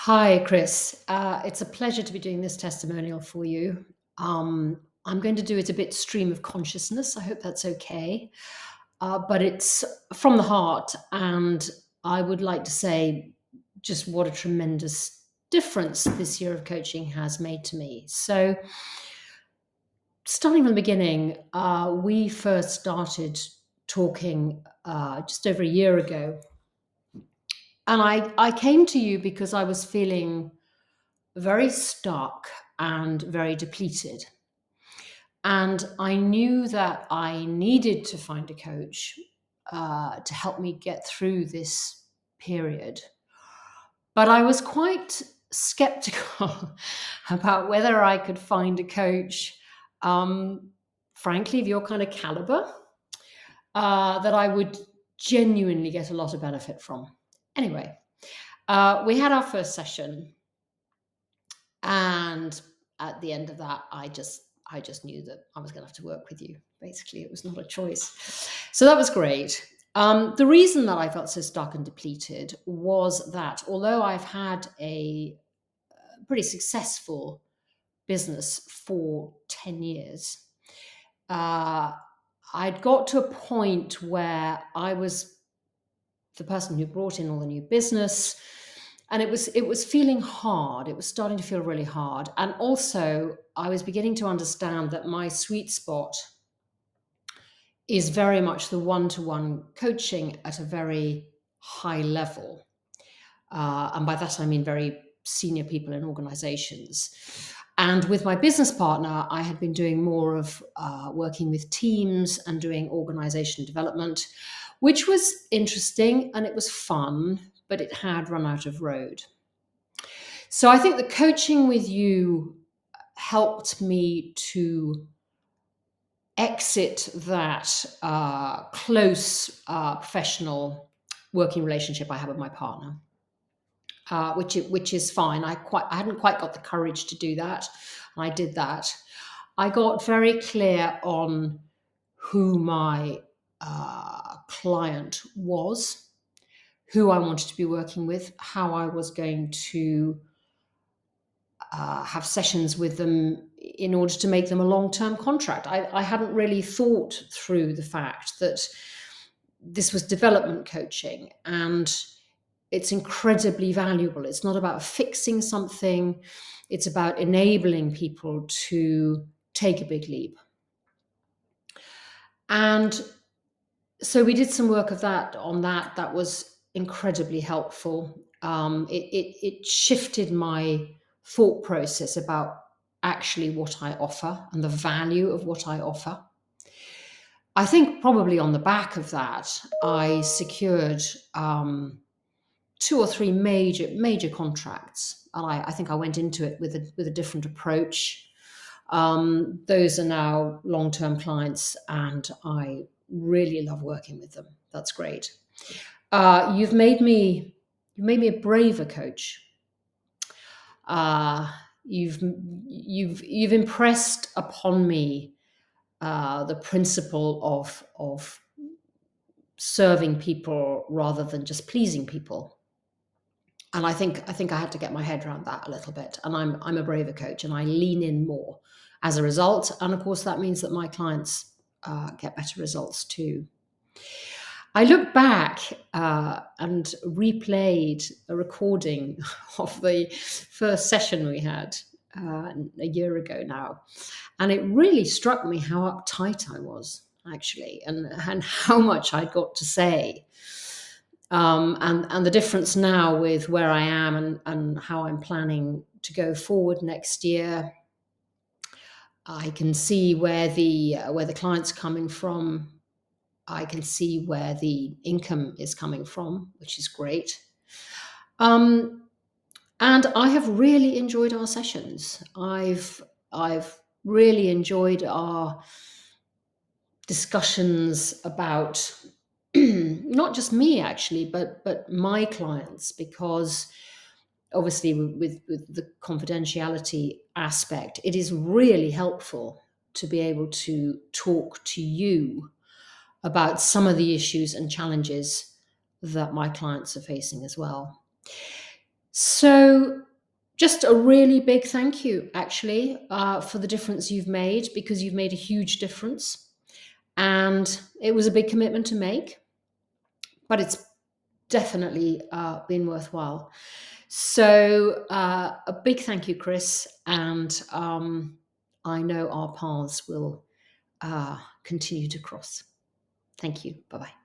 Hi, Chris. It's a pleasure to be doing this testimonial for you. I'm going to do it a bit stream of consciousness. I hope that's okay. But it's from the heart. And I would like to say just what a tremendous difference this year of coaching has made to me. So, starting from the beginning, we first started talking just over a year ago. And I came to you because I was feeling very stuck and very depleted. And I knew that I needed to find a coach to help me get through this period. But I was quite skeptical about whether I could find a coach, um, frankly, of your kind of caliber, that I would genuinely get a lot of benefit from. Anyway, we had our first session. And at the end of that, I just knew that I was going to have to work with you. Basically, it was not a choice. So that was great. The reason that I felt so stuck and depleted was that although I've had a pretty successful business for 10 years, I'd got to a point where I was the person who brought in all the new business, and it was feeling hard. It was starting to feel really hard. And also I was beginning to understand that my sweet spot is very much the one-to-one coaching at a very high level, and by that I mean very senior people in organizations. And with my business partner, I had been doing more of working with teams and doing organization development, which was interesting and it was fun, but it had run out of road. So I think the coaching with you helped me to exit that close professional working relationship I have with my partner, which is fine. I hadn't quite got the courage to do that, and I did that. I got very clear on who my client was, who I wanted to be working with, how I was going to have sessions with them in order to make them a long-term contract. I hadn't really thought through the fact that this was development coaching, and it's incredibly valuable. It's not about fixing something. It's about enabling people to take a big leap. And so we did some work of that on that. That was incredibly helpful. It shifted my thought process about actually what I offer and the value of what I offer. I think probably on the back of that, I secured two or three major contracts, and I think I went into it with a different approach. Those are now long-term clients, and I really love working with them. That's great. You've made me a braver coach. You've impressed upon me the principle of serving people rather than just pleasing people. And I think I had to get my head around that a little bit. And I'm a braver coach, and I lean in more as a result. And of course, that means that my clients get better results too. I look back and replayed a recording of the first session we had a year ago now. And it really struck me how uptight I was, actually, and how much I'd got to say. And the difference now with where I am and how I'm planning to go forward next year. I can see where the client's coming from. I can see where the income is coming from, which is great. And I have really enjoyed our sessions. I've really enjoyed our discussions about not just me actually, but my clients, because obviously with the confidentiality aspect, it is really helpful to be able to talk to you about some of the issues and challenges that my clients are facing as well. So, just a really big thank you, actually, for the difference you've made, because you've made a huge difference. And it was a big commitment to make, but it's definitely been worthwhile. So, a big thank you, Chris. And I know our paths will continue to cross. Thank you. Bye bye.